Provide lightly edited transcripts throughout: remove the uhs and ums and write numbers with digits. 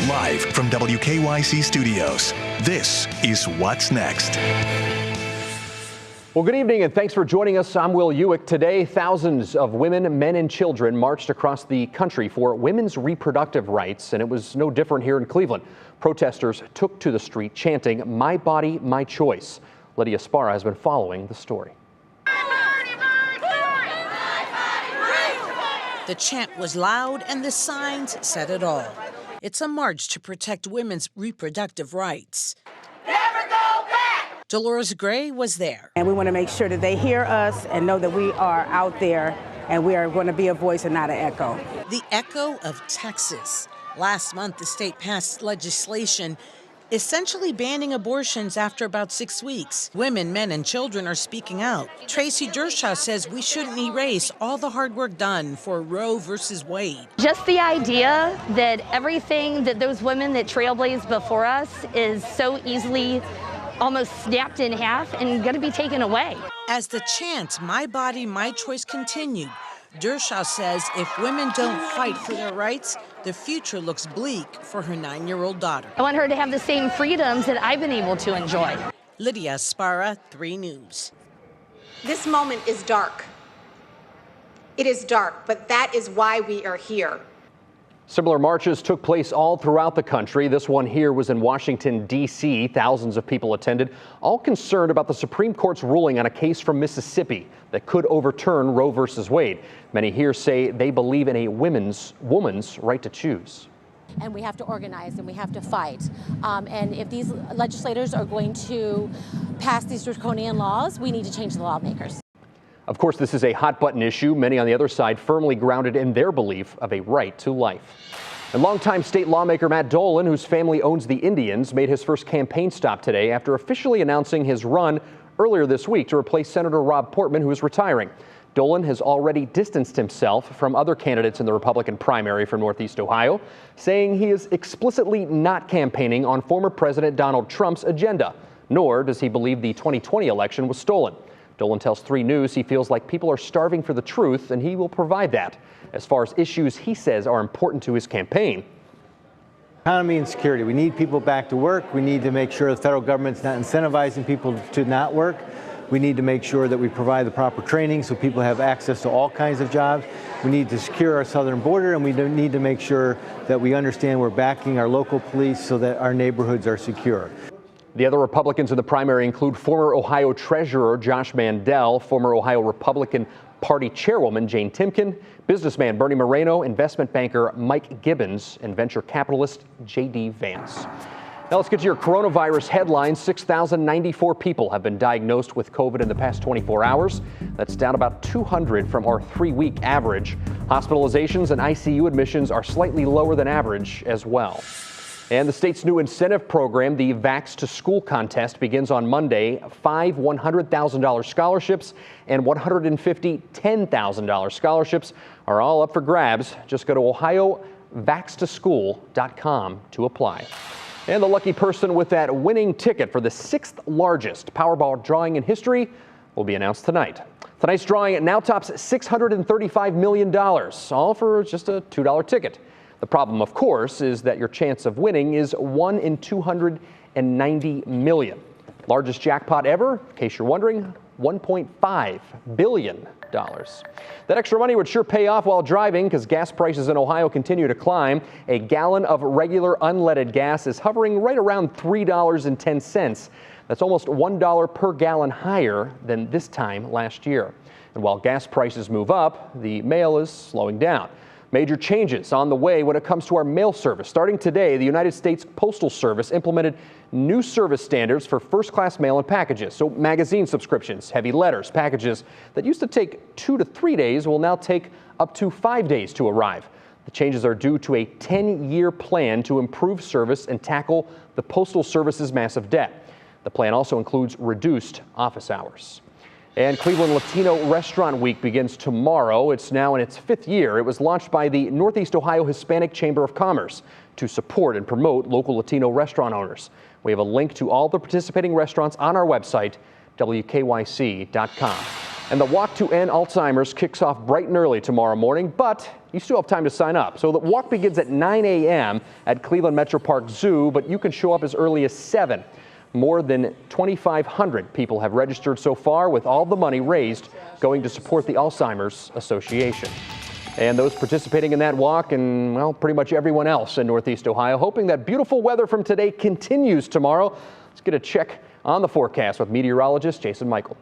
Live from WKYC Studios, this is What's Next. Well, good evening and thanks for joining us. I'm Will Ujek. Today, thousands of women, men and children marched across the country for women's reproductive rights, and it was no different here in Cleveland. Protesters took to the street chanting, "My body, my choice." Lydia Esparra has been following the story. The chant was loud and the signs said it all. It's a march to protect women's reproductive rights. Never go back! Dolores Gray was there. And we want to make sure that they hear us and know that we are out there and we are going to be a voice and not an echo. The echo of Texas. Last month, the state passed legislation essentially banning abortions after about 6 weeks. Women, men, and children are speaking out. Tracy Dershaw says we shouldn't erase all the hard work done for Roe versus Wade. Just the idea that everything that those women that trailblazed before us is so easily almost snapped in half and going to be taken away. As the chant, "My body, my choice" continued, Dershaw says if women don't fight for their rights, the future looks bleak for her 9-year-old daughter. I want her to have the same freedoms that I've been able to enjoy. Lydia Esparra, 3 News. This moment is dark. It is dark, but that is why we are here. Similar marches took place all throughout the country. This one here was in Washington, D.C. Thousands of people attended, all concerned about the Supreme Court's ruling on a case from Mississippi that could overturn Roe versus Wade. Many here say they believe in a woman's right to choose. And we have to organize and we have to fight. And if these legislators are going to pass these draconian laws, we need to change the lawmakers. Of course, this is a hot-button issue, many on the other side firmly grounded in their belief of a right to life. And longtime state lawmaker Matt Dolan, whose family owns the Indians, made his first campaign stop today after officially announcing his run earlier this week to replace Senator Rob Portman, who is retiring. Dolan has already distanced himself from other candidates in the Republican primary from Northeast Ohio, saying he is explicitly not campaigning on former President Donald Trump's agenda, nor does he believe the 2020 election was stolen. Dolan tells 3 News he feels like people are starving for the truth, and he will provide that. As far as issues he says are important to his campaign. Economy and security. We need people back to work. We need to make sure the federal government's not incentivizing people to not work. We need to make sure that we provide the proper training so people have access to all kinds of jobs. We need to secure our southern border, and we need to make sure that we understand we're backing our local police so that our neighborhoods are secure. The other Republicans in the primary include former Ohio Treasurer Josh Mandel, former Ohio Republican Party Chairwoman Jane Timken, businessman Bernie Moreno, investment banker Mike Gibbons, and venture capitalist J.D. Vance. Now let's get to your coronavirus headlines. 6,094 people have been diagnosed with COVID in the past 24 hours. That's down about 200 from our 3-week average. Hospitalizations and ICU admissions are slightly lower than average as well. And the state's new incentive program, the Vax to School contest, begins on Monday. 5 $100,000 scholarships and 150 $10,000 scholarships are all up for grabs. Just go to ohiovaxtoschool.com to apply. And the lucky person with that winning ticket for the 6th largest Powerball drawing in history will be announced tonight. Tonight's drawing now tops $635 million, all for just a $2 ticket. The problem, of course, is that your chance of winning is 1 in 290 million. Largest jackpot ever, in case you're wondering, $1.5 billion. That extra money would sure pay off while driving because gas prices in Ohio continue to climb. A gallon of regular unleaded gas is hovering right around $3.10. That's almost $1 per gallon higher than this time last year. And while gas prices move up, the mail is slowing down. Major changes on the way when it comes to our mail service. Starting today, the United States Postal Service implemented new service standards for first-class mail and packages. So magazine subscriptions, heavy letters, packages that used to take 2 to 3 days will now take up to 5 days to arrive. The changes are due to a 10-year plan to improve service and tackle the Postal Service's massive debt. The plan also includes reduced office hours. And Cleveland Latino Restaurant Week begins tomorrow. It's now in its 5th year. It was launched by the Northeast Ohio Hispanic Chamber of Commerce to support and promote local Latino restaurant owners. We have a link to all the participating restaurants on our website, WKYC.com. And the walk to end Alzheimer's kicks off bright and early tomorrow morning, but you still have time to sign up. So the walk begins at 9 a.m. at Cleveland Metro Park Zoo, but you can show up as early as 7. More than 2,500 people have registered so far, with all the money raised going to support the Alzheimer's Association. And those participating in that walk, and well, pretty much everyone else in Northeast Ohio, hoping that beautiful weather from today continues tomorrow. Let's get a check on the forecast with meteorologist Jason Michael.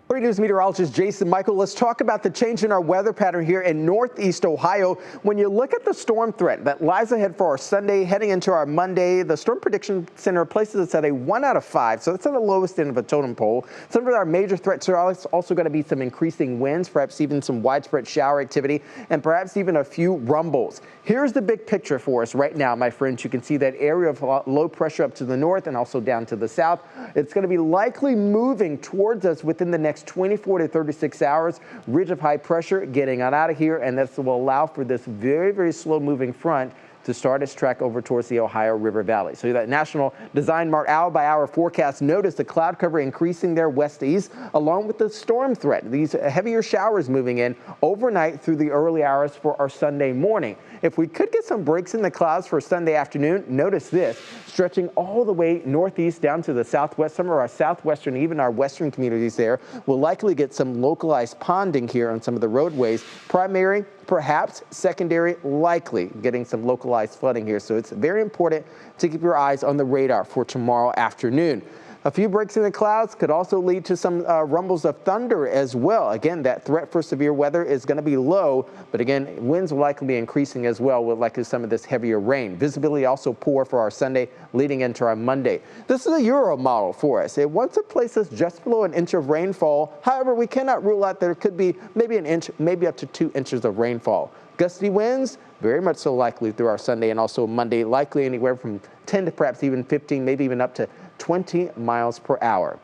3 News meteorologist Jason Michael. Let's talk about the change in our weather pattern here in Northeast Ohio. When you look at the storm threat that lies ahead for our Sunday heading into our Monday, the Storm Prediction Center places us at a 1 out of 5. So that's at the lowest end of a totem pole. Some of our major threats are also going to be some increasing winds, perhaps even some widespread shower activity, and perhaps even a few rumbles. Here's the big picture for us right now, my friends. You can see that area of low pressure up to the north and also down to the south. It's going to be likely moving towards us within the next 24 to 36 hours. Ridge of high pressure getting on out of here, and this will allow for this very, very slow moving front to start its track over towards the Ohio River Valley. So that National Design Mart hour-by-hour forecast, notice the cloud cover increasing there west to east, along with the storm threat. These heavier showers moving in overnight through the early hours for our Sunday morning. If we could get some breaks in the clouds for Sunday afternoon, notice this, stretching all the way northeast down to the southwest. Some of our southwestern, even our western communities there, will likely get some localized ponding here on some of the roadways. Primary, perhaps. Secondary, likely getting some localized flooding here. So it's very important to keep your eyes on the radar for tomorrow afternoon. A few breaks in the clouds could also lead to some rumbles of thunder as well. Again, that threat for severe weather is going to be low, but again, winds will likely be increasing as well with likely some of this heavier rain. Visibility also poor for our Sunday leading into our Monday. This is a Euro model for us. It wants to place us just below an inch of rainfall. However, we cannot rule out there could be maybe an inch, maybe up to 2 inches of rainfall. Gusty winds, very much so likely through our Sunday and also Monday, likely anywhere from 10 to perhaps even 15, maybe even up to 20 miles per hour.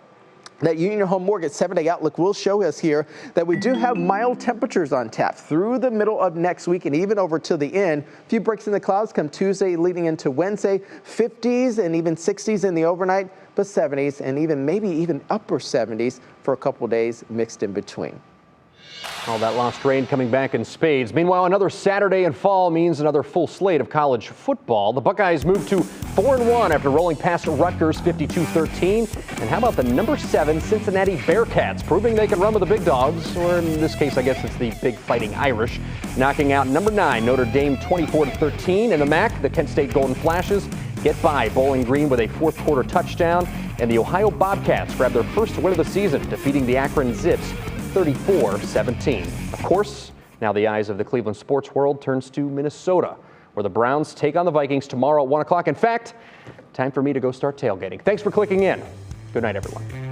That Union Home Mortgage 7-day outlook will show us here that we do have mild temperatures on tap through the middle of next week and even over to the end. A few breaks in the clouds come Tuesday leading into Wednesday. 50s and even 60s in the overnight, but 70s and even maybe even upper 70s for a couple days mixed in between. All that lost rain coming back in spades. Meanwhile, another Saturday in fall means another full slate of college football. The Buckeyes moved to 4-1 after rolling past Rutgers 52-13. And how about the number 7 Cincinnati Bearcats, proving they can run with the big dogs, or in this case, I guess it's the big fighting Irish, knocking out number 9 Notre Dame 24-13. In the MAC, the Kent State Golden Flashes get by Bowling Green with a fourth quarter touchdown. And the Ohio Bobcats grab their first win of the season, defeating the Akron Zips 34-17. Of course, now the eyes of the Cleveland sports world turns to Minnesota, where the Browns take on the Vikings tomorrow at 1 o'clock. In fact, time for me to go start tailgating. Thanks for clicking in. Good night, everyone.